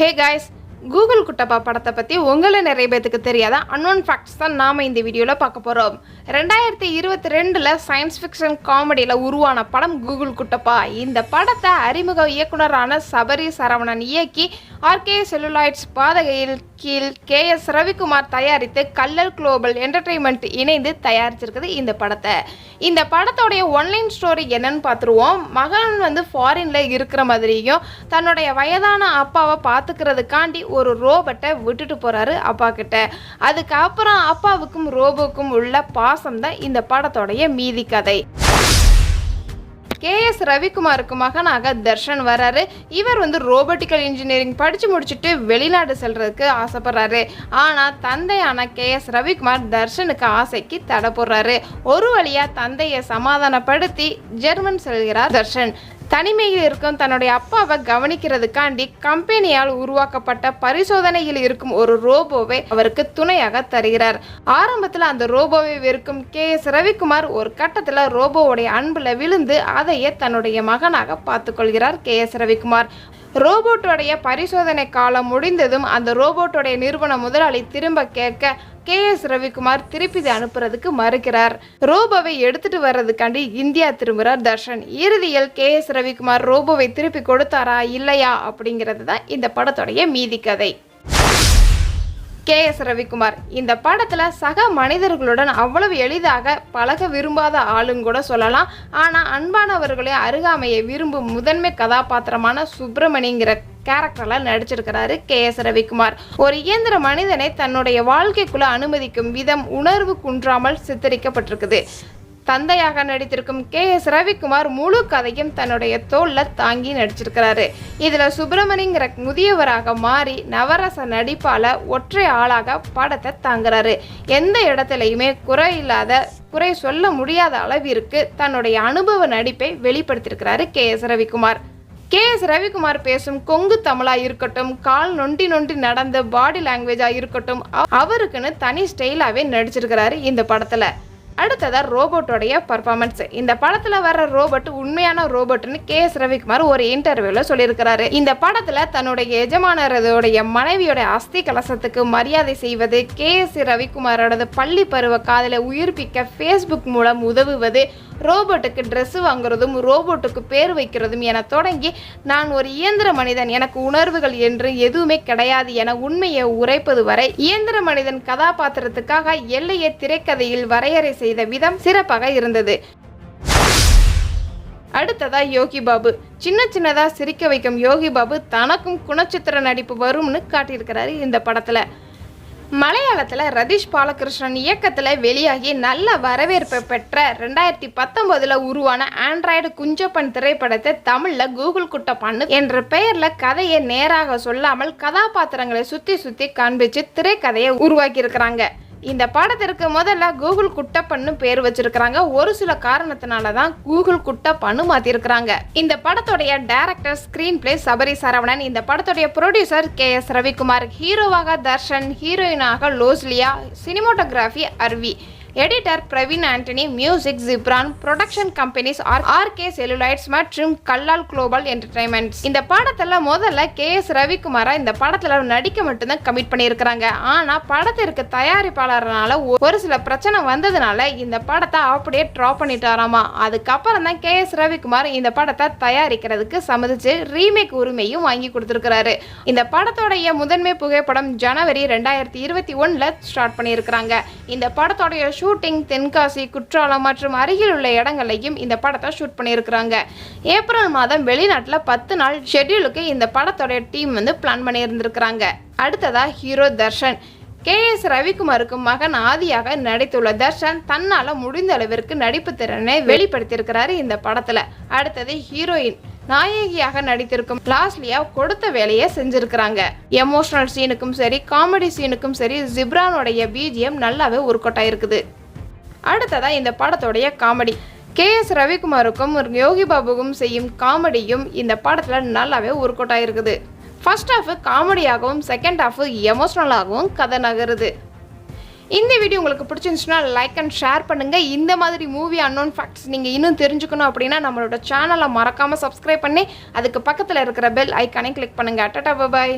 Hey guys, Google Kuttappa படத்தை பற்றி உங்களை நிறைய பேத்துக்கு தெரியாத அன்னோன் ஃபேக்ட்ஸ் தான் நாம் இந்த வீடியோவில் பார்க்க போகிறோம். 2022 சயின்ஸ் ஃபிக்ஷன் காமெடியில் உருவான படம் கூகுள் குட்டப்பா. இந்த படத்தை அறிமுக இயக்குனரான சபரி சரவணன் இயக்கி ஆர்கே செல்லுலாய்ட்ஸ் பாதகையில் கீழ் KS ரவிக்குமார் தயாரித்து கல்லல் குளோபல் என்டர்டெயின்மெண்ட் இணைந்து தயாரிச்சிருக்குது இந்த படத்தை. இந்த படத்தோடைய ஒன்லைன் ஸ்டோரி என்னன்னு பார்த்துருவோம். மகன் ஃபாரின்ல இருக்கிற மாதிரியும் தன்னுடைய வயதான அப்பாவை பார்த்துக்கிறதுக்காண்டி ஒரு ரோபோட்டை விட்டுட்டு போறாரு அப்பா கிட்ட. அதுக்கப்புறம் அப்பாவுக்கும் ரோபோக்கும் உள்ள பாசம் தான் இந்த படத்தோடைய மீதி கதை. KS ரவிக்குமாருக்கு மகனாக தர்ஷன் வராரு. இவர் ரோபோட்டிக்கல் இன்ஜினியரிங் படித்து முடிச்சுட்டு வெளிநாடு செல்றதுக்கு ஆசைப்படுறாரு. ஆனால் தந்தையான KS ரவிக்குமார் தர்ஷனுக்கு ஆசைக்கு தடை போடுறாரு. ஒரு வழியாக தந்தையை சமாதானப்படுத்தி ஜெர்மன் செல்கிறார் தர்ஷன். தனிமையில் இருக்கும் தன்னுடைய அப்பாவை கவனிக்கிறதுக்காண்டி கம்பெனியால் உருவாக்கப்பட்ட பரிசோதனையில் இருக்கும் ஒரு ரோபோவை அவருக்கு துணையாக தருகிறார். ஆரம்பத்தில் அந்த ரோபோவை வெறுக்கும் KS ரவிக்குமார் ஒரு கட்டத்தில் ரோபோவுடைய அன்புல விழுந்து அதையே தன்னுடைய மகனாக பார்த்து கொள்கிறார் KS ரவிக்குமார். ரோபோட்டோடைய பரிசோதனை காலம் முடிந்ததும் அந்த ரோபோட்டோடைய நிறுவன முதலாளி திரும்ப கேட்க KS ரவிக்குமார் திருப்பி அனுப்புறதுக்கு மறுக்கிறார். ரோபோவை எடுத்துட்டு வர்றதுக்காண்டி இந்தியா திரும்புகிறார் தர்ஷன். இறுதியில் KS ரவிக்குமார் ரோபோவை திருப்பி கொடுத்தாரா இல்லையா அப்படிங்கிறது தான் இந்த படத்தோடைய மீதி கதை. KS ரவிக்குமார் இந்த படத்தில் சக மனிதர்களுடன் அவ்வளவு எளிதாக பழக விரும்பாத ஆளுங்க கூட சொல்லலாம். ஆனால் அன்பானவர்களே அருகாமையை விரும்பும் முதன்மை கதாபாத்திரமான சுப்பிரமணிங்கிற கேரக்டரில் நடிச்சிருக்கிறாரு KS ரவிக்குமார். ஒரு இயந்திர மனிதனை தன்னுடைய வாழ்க்கைக்குள்ள அனுமதிக்கும் விதம் உணர்வு குன்றாமல் சித்தரிக்கப்பட்டிருக்குது. தந்தையாக நடித்திருக்கும் KS ரவிக்குமார் முழு கதையும் தன்னுடைய தோல்ல தாங்கி நடிச்சிருக்கிறாரு. இதுல சுப்பிரமணியங்கிற முதியவராக மாறி நவரச நடிப்பால ஒற்றை ஆளாக படத்தை தாங்குறாரு. எந்த இடத்துலையுமே குறை சொல்ல முடியாத அளவிற்கு தன்னுடைய அனுபவ நடிப்பை வெளிப்படுத்தியிருக்கிறாரு KS ரவிக்குமார். KS ரவிக்குமார் பேசும் கொங்கு தமிழா இருக்கட்டும், கால் நொண்டி நொண்டி நடந்த பாடி லாங்குவேஜா இருக்கட்டும், அவருக்குன்னு தனி ஸ்டைலாவே நடிச்சிருக்கிறாரு இந்த படத்துல. அடுத்ததா ரோபோட்டோடைய பர்ஃபார்மன்ஸ். இந்த படத்துல வர்ற ரோபோட் உண்மையான ரோபோட்னு KS ரவிக்குமார் ஒரு இன்டர்வியூல சொல்லியிருக்கிறாரு. இந்த படத்துல தன்னுடைய எஜமானருடைய மனைவியோட அஸ்தி கலசத்துக்கு மரியாதை செய்வது, KS ரவிக்குமாரோட பள்ளி பருவ காதலை உயிர்ப்பிக்க Facebook மூலம் உதவுவது, ரோபோட்டுக்கு ட்ரெஸ் வாங்குறதும் ரோபோட்டுக்கு பேர் வைக்கிறதும் என தொடங்கி நான் ஒரு இயந்திர மனிதன், எனக்கு உணர்வுகள் என்று எதுவுமே கிடையாது என உண்மையை உரைப்பது வரை இயந்திர மனிதன் கதாபாத்திரத்துக்காக எல்லையை திரைக்கதையில் வரையறை செய்த விதம் சிறப்பாக இருந்தது. அடுத்ததா யோகி பாபு. சின்னதா சிரிக்க வைக்கும் யோகி பாபு தனக்கும் குணச்சித்திர நடிப்பு வரும்னு காட்டியிருக்கிறாரு இந்த படத்துல. மலையாளத்தில் ரதீஷ் பாலகிருஷ்ணன் இயக்கத்தில் வெளியாகி நல்ல வரவேற்பை பெற்ற 2019 உருவான ஆண்ட்ராய்டு குஞ்சப்பன் திரைப்படத்தை தமிழில் கூகுள் குட்டப்பான்னு என்ற பெயரில் கதையை நேராக சொல்லாமல் கதாபாத்திரங்களை சுற்றி காண்பிச்சு திரைக்கதையை உருவாக்கி இருக்கிறாங்க. இந்த படத்திற்கு முதல்ல கூகுள் குட்டப்பன்னு பேர் வச்சிருக்கிறாங்க. ஒரு சில காரணத்தினால தான் கூகுள் குட்டப்பன்னு மாத்திருக்கிறாங்க. இந்த படத்தோடைய director, screen play Sabari Saravanan. இந்த படத்தோடைய ப்ரொடியூசர் KS ரவிக்குமார். ஹீரோவாக தர்ஷன், ஹீரோயினாக Losliya, cinematography Arvi, editor Praveen Antony, music Ghibran, production companies RK celluloids மற்றும் கல்லால் குளோபல் என்டர்டெயின்மெண்ட். இந்த படத்துல முதல்ல KS ரவிக்குமாரா இந்த படத்துல நடிக்க மட்டும்தான் கமிட் பண்ணியிருக்கிறாங்க. ஆனா படத்திற்கு தயாரிப்பாளர்னால ஒரு சில பிரச்சனை வந்ததுனால இந்த படத்தை அப்படியே ட்ராப் பண்ணிட்டாராமா. அதுக்கப்புறம் தான் KS ரவிக்குமார் இந்த படத்தை தயாரிக்கிறதுக்கு சம்மதிச்சு ரீமேக் உரிமையும் வாங்கி கொடுத்திருக்கிறாரு. இந்த படத்தோடைய முதன்மை புகைப்படம் ஜனவரி 2021 ஸ்டார்ட் பண்ணியிருக்கிறாங்க. இந்த படத்தோடைய ஷூட்டிங் தென்காசி, குற்றாலம் மற்றும் அருகில் உள்ள இடங்களையும் இந்த படத்தை ஷூட் பண்ணியிருக்கிறாங்க. ஏப்ரல் மாதம் வெளிநாட்டில் 10 நாள் ஷெட்யூலுக்கு இந்த படத்தோடைய டீம் பிளான் பண்ணியிருந்திருக்கிறாங்க. அடுத்ததா ஹீரோ தர்ஷன். KS ரவிக்குமாருக்கு மகன் ஆதியாக நடித்துள்ள தர்ஷன் தன்னால முடிந்த அளவிற்கு நடிப்பு திறனை வெளிப்படுத்தியிருக்கிறாரு இந்த படத்துல. அடுத்தது ஹீரோயின். நாயகியாக நடித்திருக்கும் லாஸ்லியா கொடுத்த வேலையை செஞ்சிருக்கிறாங்க. எமோஷனல் சீனுக்கும் சரி, காமெடி சீனுக்கும் சரி ஜிப்ரானுடைய BGM நல்லாவே ஒர்க் அவுட் ஆயிருக்குது. அடுத்ததா இந்த படத்தோடைய காமெடி. KS ரவிக்குமாருக்கும் யோகி பாபுக்கும் செய்யும் காமெடியும் இந்த படத்துல நல்லாவே ஒர்க் அவுட் ஆயிருக்குது. ஃபர்ஸ்ட் ஹாஃப் காமெடியாகவும் செகண்ட் ஹாஃப் எமோஷனலாகவும் கதை நகருது. இந்த வீடியோ உங்களுக்கு பிடிச்சிருந்துச்சுன்னா லைக் அண்ட் ஷேர் பண்ணுங்கள். இந்த மாதிரி மூவி அன்னோன் ஃபேக்ட்ஸ் நீங்கள் இன்னும் தெரிஞ்சுக்கணும் அப்படின்னா நம்மளோட சேனலை மறக்காமல் சப்ஸ்கிரைப் பண்ணி அதுக்கு பக்கத்தில் இருக்கிற பெல் ஐக்கானை கிளிக் பண்ணுங்கள். டாடா பாய்.